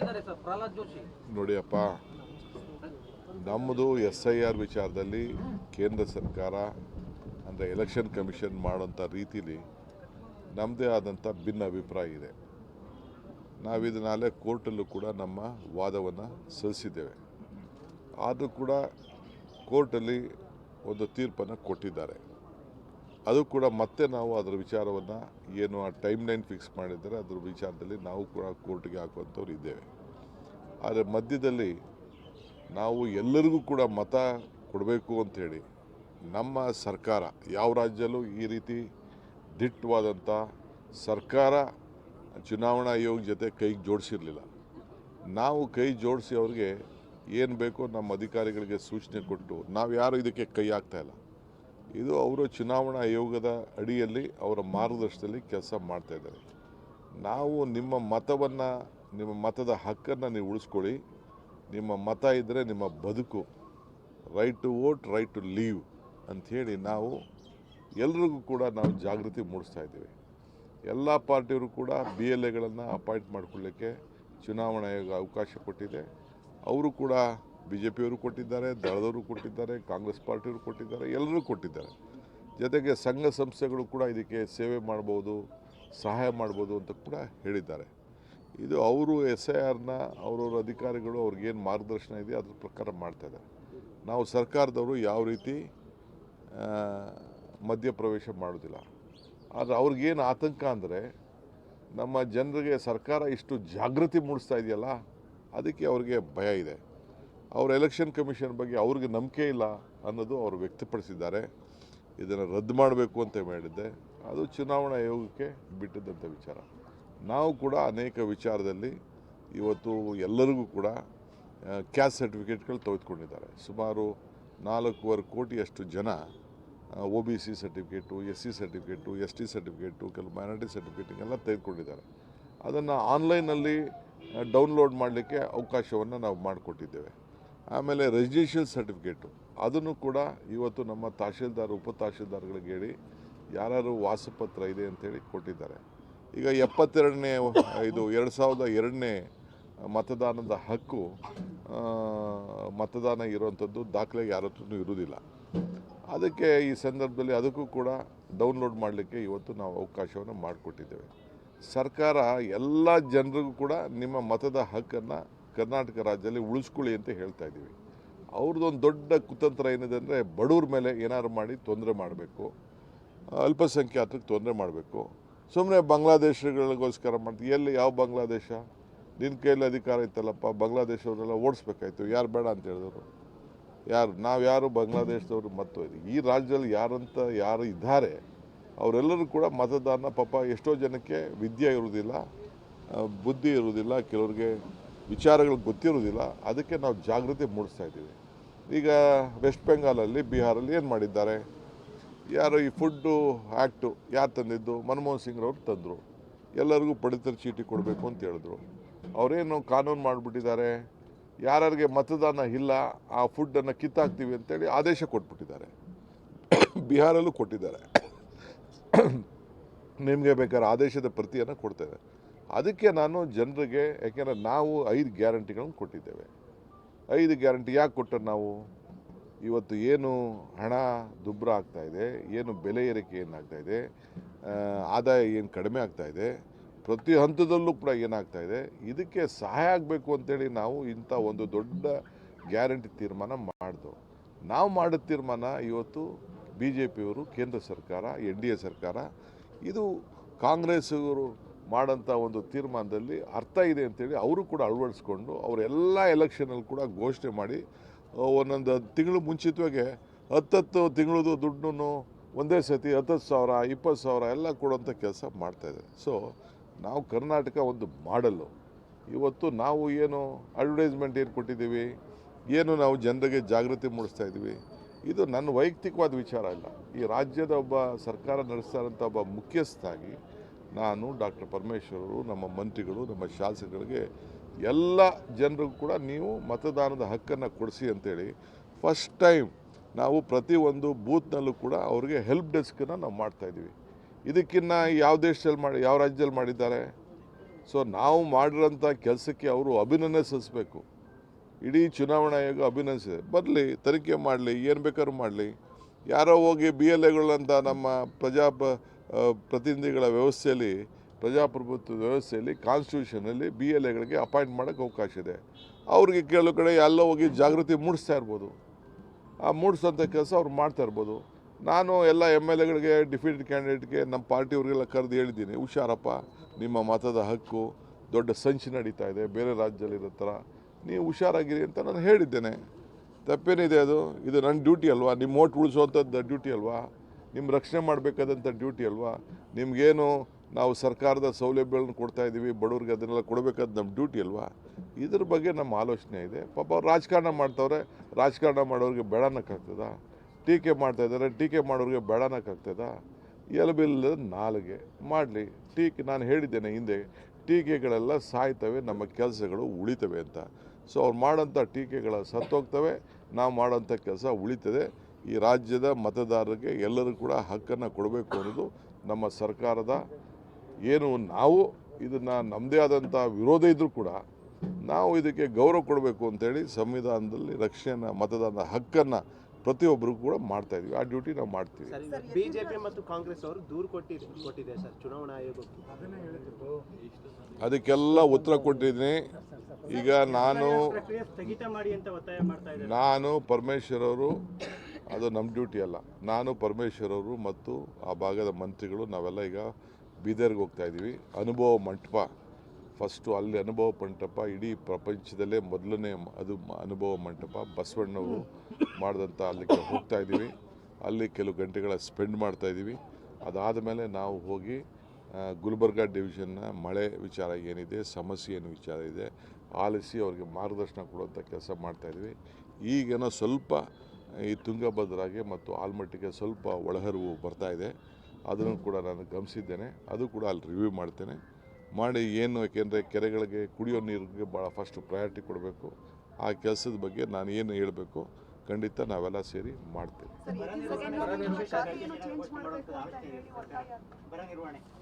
ಕೊಟ್ಟಿದ್ದಾರೆ ಸರ್ ಪ್ರಹ್ಲಾದ್ ಜೋಶಿ. ನೋಡಿಯಪ್ಪ, ನಮ್ಮದು SIR ವಿಚಾರದಲ್ಲಿ ಕೇಂದ್ರ ಸರ್ಕಾರ ಅಂದರೆ ಎಲೆಕ್ಷನ್ ಕಮಿಷನ್ ಮಾಡೋಂಥ ರೀತಿಲಿ ನಮ್ಮದೇ ಆದಂಥ ಭಿನ್ನ ಅಭಿಪ್ರಾಯ ಇದೆ. ನಾವು ಇದನ್ನಾಲೆ ಕೋರ್ಟಲ್ಲೂ ಕೂಡ ನಮ್ಮ ವಾದವನ್ನು ಸಲ್ಲಿಸಿದ್ದೇವೆ. ಆದರೂ ಕೂಡ ಕೋರ್ಟಲ್ಲಿ ಒಂದು ತೀರ್ಪನ್ನು ಕೊಟ್ಟಿದ್ದಾರೆ. ಅದು ಕೂಡ ಮತ್ತೆ ನಾವು ಅದರ ವಿಚಾರವನ್ನು ಏನು ಆ ಟೈಮ್ ಲೈನ್ ಫಿಕ್ಸ್ ಮಾಡಿದ್ದಾರೆ ಅದರ ವಿಚಾರದಲ್ಲಿ ನಾವು ಕೂಡ ಕೋರ್ಟ್ಗೆ ಹಾಕುವಂಥವ್ರು ಇದ್ದೇವೆ. ಆದರೆ ಮಧ್ಯದಲ್ಲಿ ನಾವು ಎಲ್ಲರಿಗೂ ಕೂಡ ಮತ ಕೊಡಬೇಕು ಅಂಥೇಳಿ ನಮ್ಮ ಸರ್ಕಾರ ಯಾವ ರಾಜ್ಯಲ್ಲೂ ಈ ರೀತಿ ದಿಟ್ಟವಾದಂಥ ಸರ್ಕಾರ ಚುನಾವಣಾ ಆಯೋಗ ಜೊತೆ ಕೈಗೆ ಜೋಡಿಸಿರಲಿಲ್ಲ. ನಾವು ಕೈ ಜೋಡಿಸಿ ಅವ್ರಿಗೆ ಏನು ಬೇಕೋ ನಮ್ಮ ಅಧಿಕಾರಿಗಳಿಗೆ ಸೂಚನೆ ಕೊಟ್ಟು ನಾವು ಯಾರು ಇದಕ್ಕೆ ಕೈ ಹಾಕ್ತಾಯಿಲ್ಲ. ಇದು ಅವರು ಚುನಾವಣಾ ಆಯೋಗದ ಅಡಿಯಲ್ಲಿ ಅವರ ಮಾರ್ಗದರ್ಶನದಲ್ಲಿ ಕೆಲಸ ಮಾಡ್ತಾಯಿದ್ದಾರೆ. ನಾವು ನಿಮ್ಮ ಮತವನ್ನು, ನಿಮ್ಮ ಮತದ ಹಕ್ಕನ್ನು ನೀವು ಉಳಿಸ್ಕೊಳ್ಳಿ. ನಿಮ್ಮ ಮತ ಇದ್ದರೆ ನಿಮ್ಮ ಬದುಕು, right to vote, right to live ಅಂಥೇಳಿ ನಾವು ಎಲ್ರಿಗೂ ಕೂಡ ನಾವು ಜಾಗೃತಿ ಮೂಡಿಸ್ತಾ ಇದ್ದೀವಿ. ಎಲ್ಲ ಪಾರ್ಟಿಯವರು ಕೂಡ BLAಗಳನ್ನು ಅಪಾಯಿಂಟ್ ಮಾಡಿಕೊಳ್ಳಿಕ್ಕೆ ಚುನಾವಣಾ ಆಯೋಗ ಅವಕಾಶ ಕೊಟ್ಟಿದೆ. ಅವರು ಕೂಡ BJPಯವರು ಕೊಟ್ಟಿದ್ದಾರೆ, ದಳದವರು ಕೊಟ್ಟಿದ್ದಾರೆ, ಕಾಂಗ್ರೆಸ್ ಪಾರ್ಟಿಯವರು ಕೊಟ್ಟಿದ್ದಾರೆ, ಎಲ್ಲರೂ ಕೊಟ್ಟಿದ್ದಾರೆ. ಜೊತೆಗೆ ಸಂಘ ಸಂಸ್ಥೆಗಳು ಕೂಡ ಇದಕ್ಕೆ ಸೇವೆ ಮಾಡ್ಬೋದು, ಸಹಾಯ ಮಾಡ್ಬೋದು ಅಂತ ಕೂಡ ಹೇಳಿದ್ದಾರೆ. ಇದು ಅವರು SIRನ ಅವರವ್ರ ಅಧಿಕಾರಿಗಳು ಅವ್ರಿಗೇನು ಮಾರ್ಗದರ್ಶನ ಇದೆ ಅದ್ರ ಪ್ರಕಾರ ಮಾಡ್ತಾಯಿದ್ದಾರೆ. ನಾವು ಸರ್ಕಾರದವರು ಯಾವ ರೀತಿ ಮಧ್ಯಪ್ರವೇಶ ಮಾಡೋದಿಲ್ಲ. ಆದರೆ ಅವ್ರಿಗೇನು ಆತಂಕ ಅಂದರೆ ನಮ್ಮ ಜನರಿಗೆ ಸರ್ಕಾರ ಇಷ್ಟು ಜಾಗೃತಿ ಮೂಡಿಸ್ತಾ ಇದೆಯಲ್ಲ, ಅದಕ್ಕೆ ಅವ್ರಿಗೆ ಭಯ ಇದೆ. ಅವ್ರ ಎಲೆಕ್ಷನ್ ಕಮಿಷನ್ ಬಗ್ಗೆ ಅವ್ರಿಗೆ ನಂಬಿಕೆ ಇಲ್ಲ ಅನ್ನೋದು ಅವರು ವ್ಯಕ್ತಪಡಿಸಿದ್ದಾರೆ. ಇದನ್ನು ರದ್ದು ಮಾಡಬೇಕು ಅಂತ ಹೇಳಿದ್ದೆ, ಅದು ಚುನಾವಣಾ ಆಯೋಗಕ್ಕೆ ಬಿಟ್ಟಿದ್ದಂಥ ವಿಚಾರ. ನಾವು ಕೂಡ ಅನೇಕ ವಿಚಾರದಲ್ಲಿ ಇವತ್ತು ಎಲ್ಲರಿಗೂ ಕೂಡ ಕ್ಯಾಸ್ಟ್ ಸರ್ಟಿಫಿಕೇಟ್ಗಳು ತೆಗೆದುಕೊಂಡಿದ್ದಾರೆ. ಸುಮಾರು 4.25 ಕೋಟಿಯಷ್ಟು ಜನ OBC certificate, SC certificate, ST certificate, ಕೆಲವು ಮೈನಾರಿಟಿ ಸರ್ಟಿಫಿಕೇಟಿಂಗೆಲ್ಲ ತೆಗೆದುಕೊಂಡಿದ್ದಾರೆ. ಅದನ್ನು ಆನ್ಲೈನಲ್ಲಿ ಡೌನ್ಲೋಡ್ ಮಾಡಲಿಕ್ಕೆ ಅವಕಾಶವನ್ನು ನಾವು ಮಾಡಿಕೊಟ್ಟಿದ್ದೇವೆ. ಆಮೇಲೆ ರೆಸಿಡೆನ್ಷಿಯಲ್ ಸರ್ಟಿಫಿಕೇಟು ಅದನ್ನು ಕೂಡ ಇವತ್ತು ನಮ್ಮ ತಹಶೀಲ್ದಾರ್, ಉಪ ತಹಶೀಲ್ದಾರ್ಗಳಿಗೆ ಹೇಳಿ ಯಾರು ವಾಸಪತ್ರ ಇದೆ ಅಂತೇಳಿ ಕೊಟ್ಟಿದ್ದಾರೆ. ಈಗ 72ನೇ 2002ನೇ ಮತದಾನದ ಹಕ್ಕು ಮತದಾನ ಇರುವಂಥದ್ದು ದಾಖಲೆ ಯಾರ ಹತ್ರನೂ ಇರುವುದಿಲ್ಲ. ಅದಕ್ಕೆ ಈ ಸಂದರ್ಭದಲ್ಲಿ ಅದಕ್ಕೂ ಕೂಡ ಡೌನ್ಲೋಡ್ ಮಾಡಲಿಕ್ಕೆ ಇವತ್ತು ನಾವು ಅವಕಾಶವನ್ನು ಮಾಡಿಕೊಟ್ಟಿದ್ದೇವೆ. ಸರ್ಕಾರ ಎಲ್ಲ ಜನರಿಗೂ ಕೂಡ ನಿಮ್ಮ ಮತದ ಹಕ್ಕನ್ನು ಕರ್ನಾಟಕ ರಾಜ್ಯದಲ್ಲಿ ಉಳಿಸ್ಕೊಳ್ಳಿ ಅಂತ ಹೇಳ್ತಾ ಇದ್ದೀವಿ. ಅವ್ರದ್ದೊಂದು ದೊಡ್ಡ ಕುತಂತ್ರ ಏನಿದೆ ಅಂದರೆ ಬಡವ್ರ ಮೇಲೆ ಏನಾದ್ರು ಮಾಡಿ ತೊಂದರೆ ಮಾಡಬೇಕು, ಅಲ್ಪಸಂಖ್ಯಾತರಿಗೆ ತೊಂದರೆ ಮಾಡಬೇಕು. ಸುಮ್ಮನೆ ಬಾಂಗ್ಲಾದೇಶಗಳಿಗೋಸ್ಕರ ಮಾಡ್ತೀವಿ. ಎಲ್ಲಿ ಯಾವ ಬಾಂಗ್ಲಾದೇಶ? ನಿನ್ನ ಕೈಯಲ್ಲಿ ಅಧಿಕಾರ ಇತ್ತಲ್ಲಪ್ಪ, ಬಾಂಗ್ಲಾದೇಶವ್ರನ್ನೆಲ್ಲ ಓಡಿಸ್ಬೇಕಾಯ್ತು. ಯಾರು ಬೇಡ ಅಂತ ಹೇಳಿದವರು? ನಾವು ಯಾರು ಬಾಂಗ್ಲಾದೇಶದವರು ಮತ್ತು ಈ ರಾಜ್ಯದಲ್ಲಿ ಯಾರು ಇದ್ದಾರೆ ಅವರೆಲ್ಲರೂ ಕೂಡ ಮತದಾನ ಪಾಪ ಎಷ್ಟೋ ಜನಕ್ಕೆ ವಿದ್ಯೆ ಇರುವುದಿಲ್ಲ, ಬುದ್ಧಿ ಇರುವುದಿಲ್ಲ, ಕೆಲವ್ರಿಗೆ ವಿಚಾರಗಳು ಗೊತ್ತಿರೋದಿಲ್ಲ. ಅದಕ್ಕೆ ನಾವು ಜಾಗೃತಿ ಮೂಡಿಸ್ತಾ ಇದ್ದೀವಿ. ಈಗ ವೆಸ್ಟ್ ಬೆಂಗಾಲಲ್ಲಿ, ಬಿಹಾರಲ್ಲಿ ಏನು ಮಾಡಿದ್ದಾರೆ? ಯಾರು ಈ ಫುಡ್ಡು ಆ್ಯಕ್ಟು ಯಾರು ತಂದಿದ್ದು? ಮನಮೋಹನ್ ಸಿಂಗ್ರವ್ರು ತಂದರು. ಎಲ್ಲರಿಗೂ ಪಡಿತರ ಚೀಟಿ ಕೊಡಬೇಕು ಅಂತ ಹೇಳಿದ್ರು. ಅವರೇನು ಕಾನೂನು ಮಾಡಿಬಿಟ್ಟಿದ್ದಾರೆ, ಯಾರಿಗೆ ಮತದಾನ ಇಲ್ಲ ಆ ಫುಡ್ಡನ್ನು ಕಿತ್ತಾಕ್ತೀವಿ ಅಂತೇಳಿ ಆದೇಶ ಕೊಟ್ಬಿಟ್ಟಿದ್ದಾರೆ. ಬಿಹಾರಲ್ಲೂ ಕೊಟ್ಟಿದ್ದಾರೆ. ನಿಮಗೆ ಬೇಕಾದ್ರೆ ಆದೇಶದ ಪ್ರತಿಯನ್ನು ಕೊಡ್ತೇವೆ. ಅದಕ್ಕೆ ನಾನು ಜನರಿಗೆ, ಯಾಕೆಂದರೆ ನಾವು 5 ಗ್ಯಾರಂಟಿಗಳನ್ನು ಕೊಟ್ಟಿದ್ದೇವೆ. 5 ಗ್ಯಾರಂಟಿ ಯಾಕೆ ಕೊಟ್ಟರೆ ನಾವು ಇವತ್ತು ಏನು ಹಣ ದುಬ್ಬರ ಆಗ್ತಾಯಿದೆ, ಏನು ಬೆಲೆ ಏರಿಕೆ ಏನಾಗ್ತಾಯಿದೆ, ಆದಾಯ ಏನು ಕಡಿಮೆ ಆಗ್ತಾಯಿದೆ, ಪ್ರತಿ ಹಂತದಲ್ಲೂ ಕೂಡ ಏನಾಗ್ತಾಯಿದೆ, ಇದಕ್ಕೆ ಸಹಾಯ ಆಗಬೇಕು ಅಂತೇಳಿ ನಾವು ಇಂಥ ಒಂದು ದೊಡ್ಡ ಗ್ಯಾರಂಟಿ ತೀರ್ಮಾನ ಮಾಡಿದೆವು. ನಾವು ಮಾಡಿದ ತೀರ್ಮಾನ ಇವತ್ತು BJPಯವರು, ಕೇಂದ್ರ ಸರ್ಕಾರ, NDA ಸರ್ಕಾರ, ಇದು ಕಾಂಗ್ರೆಸ್ಸವರು ಮಾಡೋಂಥ ಒಂದು ತೀರ್ಮಾನದಲ್ಲಿ ಅರ್ಥ ಇದೆ ಅಂತೇಳಿ ಅವರು ಕೂಡ ಅಳವಡಿಸ್ಕೊಂಡು ಅವರೆಲ್ಲ ಎಲೆಕ್ಷನಲ್ಲಿ ಕೂಡ ಘೋಷಣೆ ಮಾಡಿ ಒಂದೊಂದು ತಿಂಗಳು ಮುಂಚಿತವಾಗಿ 10 ತಿಂಗಳದು ದುಡ್ಡನ್ನು ಒಂದೇ ಸತಿ 10,000, 20,000 ಎಲ್ಲ ಕೊಡುವಂಥ ಕೆಲಸ ಮಾಡ್ತಾಯಿದ್ದಾರೆ. ಸೊ ನಾವು ಕರ್ನಾಟಕ ಒಂದು ಮಾಡಲ್ಲು. ಇವತ್ತು ನಾವು ಏನು ಅಡ್ವರ್ಟೈಸ್ಮೆಂಟ್ ಏನು ಕೊಟ್ಟಿದ್ದೀವಿ, ಏನು ನಾವು ಜನರಿಗೆ ಜಾಗೃತಿ ಮೂಡಿಸ್ತಾ ಇದ್ದೀವಿ, ಇದು ನನ್ನ ವೈಯಕ್ತಿಕವಾದ ವಿಚಾರ ಇಲ್ಲ. ಈ ರಾಜ್ಯದ ಒಬ್ಬ ಸರ್ಕಾರ ನಡೆಸ್ತಾ ಇರೋಂಥ ಒಬ್ಬ ಮುಖ್ಯಸ್ಥನಾಗಿ ನಾನು, ಡಾಕ್ಟರ್ ಪರಮೇಶ್ವರರು, ನಮ್ಮ ಮಂತ್ರಿಗಳು, ನಮ್ಮ ಶಾಸಕರಿಗೆ ಎಲ್ಲ ಜನರಿಗೂ ಕೂಡ ನೀವು ಮತದಾನದ ಹಕ್ಕನ್ನು ಕೊಡಿಸಿ ಅಂತೇಳಿ ಫಸ್ಟ್ ಟೈಮ್ ನಾವು ಪ್ರತಿಯೊಂದು ಬೂತ್ನಲ್ಲೂ ಕೂಡ ಅವ್ರಿಗೆ ಹೆಲ್ಪ್ ಡೆಸ್ಕನ್ನು ನಾವು ಮಾಡ್ತಾಯಿದ್ದೀವಿ. ಇದಕ್ಕಿನ್ನ ಯಾವ ದೇಶದಲ್ಲಿ ಯಾವ ರಾಜ್ಯದಲ್ಲಿ ಮಾಡಿದ್ದಾರೆ? ಸೊ ನಾವು ಮಾಡಿರೋಂಥ ಕೆಲಸಕ್ಕೆ ಅವರು ಅಭಿನಂದನೆ ಸಲ್ಲಿಸಬೇಕು. ಇಡೀ ಚುನಾವಣಾ ಆಯೋಗ ಅಭಿನಂದಿಸಿದೆ. ಬರಲಿ, ತನಿಖೆ ಮಾಡಲಿ, ಏನು ಬೇಕಾದ್ರೂ ಮಾಡಲಿ. ಯಾರೋ ಹೋಗಿ BLAಗಳಂತ ನಮ್ಮ ಪ್ರತಿನಿಧಿಗಳ ವ್ಯವಸ್ಥೆಯಲ್ಲಿ, ಪ್ರಜಾಪ್ರಭುತ್ವ ವ್ಯವಸ್ಥೆಯಲ್ಲಿ, ಕಾನ್ಸ್ಟಿಟ್ಯೂಷನಲ್ಲಿ BLAಗಳಿಗೆ ಅಪಾಯಿಂಟ್ ಮಾಡೋಕ್ಕೆ ಅವಕಾಶ ಇದೆ. ಅವ್ರಿಗೆ ಕೆಲವು ಕಡೆ ಎಲ್ಲೋ ಹೋಗಿ ಜಾಗೃತಿ ಮೂಡಿಸ್ತಾ ಇರ್ಬೋದು. ಆ ಮೂಡಿಸೋಂಥ ಕೆಲಸ ಅವ್ರು ಮಾಡ್ತಾ ಇರ್ಬೋದು. ನಾನು ಎಲ್ಲ MLAಗಳಿಗೆ, ಡಿಫೀಟೆಡ್ ಕ್ಯಾಂಡಿಡೇಟ್ಗೆ, ನಮ್ಮ ಪಾರ್ಟಿಯವ್ರಿಗೆಲ್ಲ ಕರೆದು ಹೇಳಿದ್ದೀನಿ, ಹುಷಾರಪ್ಪ, ನಿಮ್ಮ ಮತದ ಹಕ್ಕು, ದೊಡ್ಡ ಸಂಚು ನಡೀತಾ ಇದೆ ಬೇರೆ ರಾಜ್ಯದಲ್ಲಿರೋ ಥರ, ನೀವು ಹುಷಾರಾಗಿರಿ ಅಂತ ನಾನು ಹೇಳಿದ್ದೇನೆ. ತಪ್ಪೇನಿದೆ ಅದು? ಇದು ನನ್ನ ಡ್ಯೂಟಿ ಅಲ್ವಾ? ನಿಮ್ಮ ಓಟ್ ಉಳಿಸೋವಂಥದ್ದು ಡ್ಯೂಟಿ ಅಲ್ವಾ? ನಿಮ್ಮ ರಕ್ಷಣೆ ಮಾಡಬೇಕಾದಂಥ ಡ್ಯೂಟಿ ಅಲ್ವಾ? ನಿಮಗೇನು ನಾವು ಸರ್ಕಾರದ ಸೌಲಭ್ಯಗಳನ್ನು ಕೊಡ್ತಾ ಇದ್ದೀವಿ, ಬಡವ್ರಿಗೆ ಅದನ್ನೆಲ್ಲ ಕೊಡಬೇಕಾದ ನಮ್ಮ ಡ್ಯೂಟಿ ಅಲ್ವಾ? ಇದ್ರ ಬಗ್ಗೆ ನಮ್ಮ ಆಲೋಚನೆ ಇದೆ. ಪಾಪ ಅವ್ರು ರಾಜಕಾರಣ ಮಾಡ್ತವ್ರೆ, ರಾಜಕಾರಣ ಮಾಡೋರಿಗೆ ಬೇಡನಕ್ಕಾಗ್ತದ? ಟೀಕೆ ಮಾಡ್ತಾಯಿದ್ದಾರೆ, ಟೀಕೆ ಮಾಡೋರಿಗೆ ಬೇಡನಕ್ಕಾಗ್ತದ? ಎಲಬಿಲ್ಲದ ನಾಲಿಗೆ ಮಾಡಲಿ. ನಾನು ಹೇಳಿದ್ದೇನೆ ಹಿಂದೆ, ಟೀಕೆಗಳೆಲ್ಲ ಸಾಯ್ತವೆ, ನಮ್ಮ ಕೆಲಸಗಳು ಉಳಿತವೆ ಅಂತ. ಸೊ ಅವ್ರು ಮಾಡೋಂಥ ಟೀಕೆಗಳ ಸತ್ತೋಗ್ತವೆ, ನಾವು ಮಾಡೋಂಥ ಕೆಲಸ ಉಳಿತದೆ. ಈ ರಾಜ್ಯದ ಮತದಾರರಿಗೆ ಎಲ್ಲರೂ ಕೂಡ ಹಕ್ಕನ್ನು ಕೊಡಬೇಕು ಅನ್ನೋದು ನಮ್ಮ ಸರ್ಕಾರದ ಏನು. ನಾವು ಇದನ್ನು ನಮ್ಮದೇ ಆದಂಥ ವಿರೋಧ ಇದ್ದರೂ ಕೂಡ ನಾವು ಇದಕ್ಕೆ ಗೌರವ ಕೊಡಬೇಕು ಅಂತೇಳಿ ಸಂವಿಧಾನದಲ್ಲಿ ರಕ್ಷಣೆ ಮತದಾನದ ಹಕ್ಕನ್ನು ಪ್ರತಿಯೊಬ್ಬರು ಕೂಡ ಮಾಡ್ತಾ ಇದೀವಿ. ಆ ಡ್ಯೂಟಿ ನಾವು ಮಾಡ್ತೀವಿ. ಬಿಜೆಪಿ ಮತ್ತು ಕಾಂಗ್ರೆಸ್ ಅವರು ದೂರು ಕೊಟ್ಟಿದೆ ಸರ್ ಚುನಾವಣಾ ಆಯೋಗಕ್ಕೆ. ಅದಕ್ಕೆಲ್ಲ ಉತ್ತರ ಕೊಟ್ಟಿದ್ದೀನಿ. ಈಗ ನಾನು ಪರಮೇಶ್ವರ್ ಅವರು, ಅದು ನಮ್ಮ ಡ್ಯೂಟಿ ಅಲ್ಲ, ನಾನು ಪರಮೇಶ್ವರ್ ಅವರು ಮತ್ತು ಆ ಭಾಗದ ಮಂತ್ರಿಗಳು ನಾವೆಲ್ಲ ಈಗ ಬೀದರ್ಗೆ ಹೋಗ್ತಾ ಇದ್ದೀವಿ. ಅನುಭವ ಮಂಟಪ, ಫಸ್ಟು ಅಲ್ಲಿ ಅನುಭವ ಮಂಟಪ ಇಡೀ ಪ್ರಪಂಚದಲ್ಲೇ ಮೊದಲನೇ ಅದು ಅನುಭವ ಮಂಟಪ ಬಸವಣ್ಣವರು ಮಾಡಿದಂಥ ಅಲ್ಲಿಗೆ ಹೋಗ್ತಾ ಇದ್ದೀವಿ. ಅಲ್ಲಿ ಕೆಲವು ಗಂಟೆಗಳ ಸ್ಪೆಂಡ್ ಮಾಡ್ತಾ ಇದ್ದೀವಿ. ಅದಾದ ಮೇಲೆ ನಾವು ಹೋಗಿ ಗುಲ್ಬರ್ಗಾ ಡಿವಿಷನ್ನ ಮಳೆ ವಿಚಾರ ಏನಿದೆ, ಸಮಸ್ಯೆ ಏನು ವಿಚಾರ ಇದೆ ಆಲಿಸಿ ಅವ್ರಿಗೆ ಮಾರ್ಗದರ್ಶನ ಕೊಡುವಂಥ ಕೆಲಸ ಮಾಡ್ತಾಯಿದ್ವಿ. ಈಗೇನೋ ಸ್ವಲ್ಪ ಈ ತುಂಗಭದ್ರಾಗೆ ಮತ್ತು ಆಲ್ಮಟ್ಟಿಗೆ ಸ್ವಲ್ಪ ಒಳಹರಿವು ಬರ್ತಾಯಿದೆ. ಅದನ್ನು ಕೂಡ ನಾನು ಗಮನಿಸಿದ್ದೇನೆ. ಅದು ಕೂಡ ಅಲ್ಲಿ ರಿವ್ಯೂ ಮಾಡ್ತೇನೆ. ಮಾಡಿ ಏನು, ಏಕೆಂದರೆ ಕೆರೆಗಳಿಗೆ ಕುಡಿಯೋ ನೀರಿಗೆ ಭಾಳ ಫಸ್ಟ್ ಪ್ರಯಾರಿಟಿ ಕೊಡಬೇಕು. ಆ ಕೆಲಸದ ಬಗ್ಗೆ ನಾನು ಏನು ಹೇಳಬೇಕು ಖಂಡಿತ ನಾವೆಲ್ಲ ಸೇರಿ ಮಾಡ್ತೇವೆ.